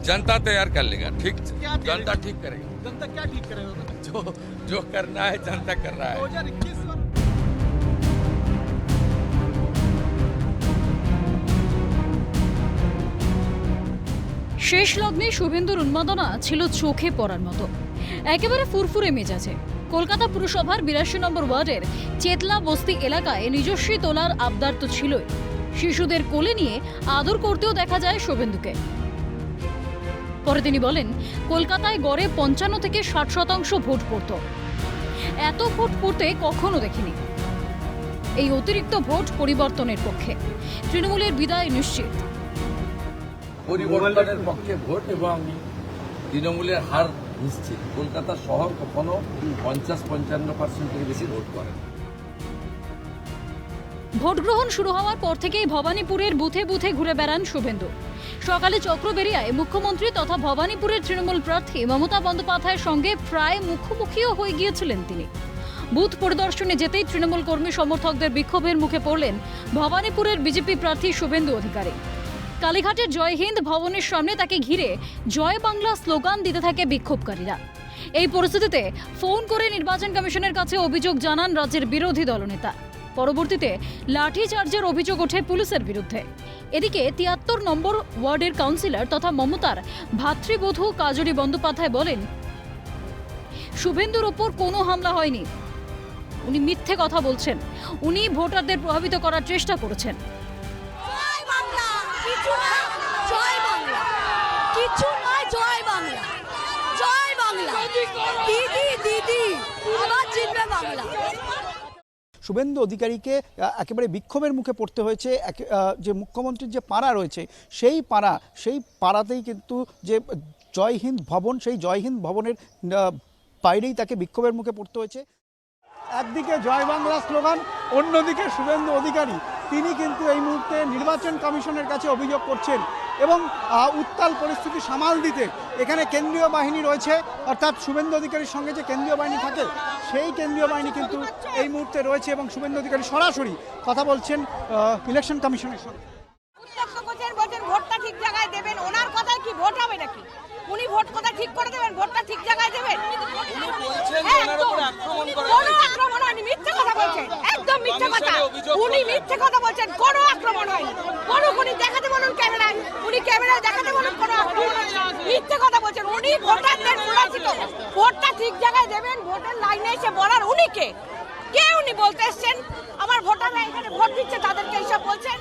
जनता तैयार कर लेगा। ठीक, जनता ठीक करेगा। जनता क्या ठीक करेगा? जो करना है जनता कर रहा है। 2021 শেষ লগ্নে শুভেন্দুর উন্মাদনা ছিল চোখে পড়ার মতো। একেবারে ফুরফুরে মেজাজে কলকাতা পুরসভার 82 নম্বর ওয়ার্ডের চেতলা বস্তি এলাকায় নিজস্বী তোলার আবদার তো ছিলই, শিশুদের কোলে নিয়ে আদর করতেও দেখা যায় শুভেন্দুকে। পরে তিনি বলেন, কলকাতায় গড়ে 55 থেকে 60% ভোট পড়ত, এত ভোট পড়তে কখনো দেখিনি। এই অতিরিক্ত ভোট পরিবর্তনের পক্ষে, তৃণমূলের বিদায় নিশ্চিত। পরিবর্তনের পক্ষে ভোট এবং তৃণমূলের হার নিশ্চিত। কলকাতা শহর কখনো 50-55% থেকে বেশি ভোট করে। ভোট গ্রহণ শুরু হওয়ার পর থেকেই ভবানীপুরের বুথে বুথে ঘুরে বেড়ান শুভেন্দু। সকালে চক্রবেড়িয়ায় মুখ্যমন্ত্রী তথা ভবানীপুরের তৃণমূল প্রার্থী মমতা বন্দ্যোপাধ্যায়ের সঙ্গে প্রায় মুখোমুখিও হয়ে গিয়েছিলেন তিনি। বুথ পরিদর্শনে যেতেই তৃণমূল কর্মী সমর্থকদের বিক্ষোভের মুখে পড়লেন ভবানীপুরের বিজেপি প্রার্থী শুভেন্দু অধিকারী। কালীঘাটের জয় হিন্দ ভবনের সামনে তাকে ঘিরে জয় বাংলা স্লোগান দিতে থাকে বিক্ষোভকারীরা। এই পরিস্থিতিতে ফোন করে নির্বাচন কমিশনের কাছে অভিযোগ জানান রাজ্যের বিরোধী দলনেতা। পরবর্তীতে লাঠিচার্জের অভিযোগ ওঠে পুলিশের বিরুদ্ধে। এদিকে 73 নম্বর ওয়ার্ডের কাউন্সিলর তথা মমতার ভাতৃবধূ কাজরি বন্দ্যোপাধ্যায় বলেন, শুভেন্দুর ওপর কোনো হামলা হয়নি, উনি মিথ্যে কথা বলছেন, উনি ভোটারদের প্রভাবিত করার চেষ্টা করেছেন। শুভেন্দু অধিকারীকে একেবারে বিক্ষোভের মুখে পড়তে হয়েছে। যে মুখ্যমন্ত্রীর যে পাড়া রয়েছে সেই পাড়াতেই কিন্তু যে জয় হিন্দ ভবন, সেই জয় হিন্দ ভবনের বাইরেই তাকে বিক্ষোভের মুখে পড়তে হয়েছে। একদিকে জয় বাংলা স্লোগান, অন্যদিকে শুভেন্দু অধিকারী তিনি কিন্তু এই মুহূর্তে নির্বাচন কমিশনের কাছে অভিযোগ করছেন এবং উত্তাল পরিস্থিতি সামাল দিতে এখানে কেন্দ্রীয় বাহিনী রয়েছে, অর্থাৎ শুভেন্দু অধিকারীর সঙ্গে যে কেন্দ্রীয় বাহিনী থাকে সেই কেন্দ্রীয় বাহিনী কিন্তু এই মুহূর্তে রয়েছে এবং শুভেন্দু অধিকারী সরাসরি কথা বলছেন ইলেকশন কমিশনের সঙ্গে। ভোটটা ঠিক জায়গায় দেবেন, ওনার কথায় কি ভোট হবে নাকি? উনি ভোট কথা ঠিক করে দেবেন, ভোটটা ঠিক জায়গায় দেবেন। আক্রমণ হয়নি, মিথ্যে কথা বলছেন, একদম মিথ্যে কথা। উনি মিথ্যে কথা বলছেন, কোনো আক্রমণ হয়নি। উনি দেখাতে বলুন ক্যামেরায়, উনি ক্যামেরায় দেখাতে বলুন কোনো আক্রমণ হয়নি। মিথ্যে কথা বলছেন। উনি ভোটারদের বলেছিল ভোটটা ঠিক জায়গায় দেবেন, ভোটের লাইনে এসে বলার উনি কে উনি বলতে এসছেন আমার ভোটাররা এখানে ভোট দিচ্ছে তাদেরকে এইসব বলছেন।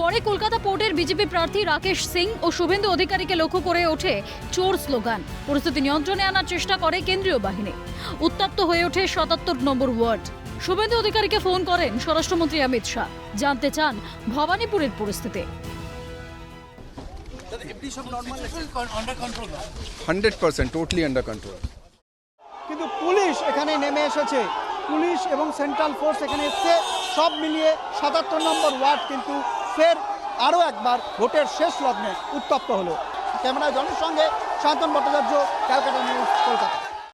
পরে কলকাতা পোর্টের বিজেপি প্রার্থী রাকেশ সিং ও শুভেন্দু অধিকারীকে লক্ষ্য করে ওঠে চোর স্লোগান। পরিস্থিতি নিয়ন্ত্রণে আনার চেষ্টা করে কেন্দ্রীয় বাহিনী। উত্তপ্ত হয়ে ওঠে 77 নম্বর ওয়ার্ড। শুভেন্দু অধিকারীকে ফোন করেন স্বরাষ্ট্রমন্ত্রী অমিত শাহ, জানতে চান ভবানীপুরের পরিস্থিতি। 100% টোটালি আন্ডার কন্ট্রোল। কিন্তু পুলিশ এখানে নেমে এসেছে, পুলিশ এবং সেন্ট্রাল ফোর্স এখানে এসছে। সব মিলিয়ে 77 নম্বর ওয়ার্ড কিন্তু ফের আরও একবার ভোটের শেষ লগ্নে উত্তপ্ত হলো। ক্যামেরায় জনের সঙ্গে শান্তন ভট্টাচার্য, ক্যালকাটা নিউজ, কলকাতা।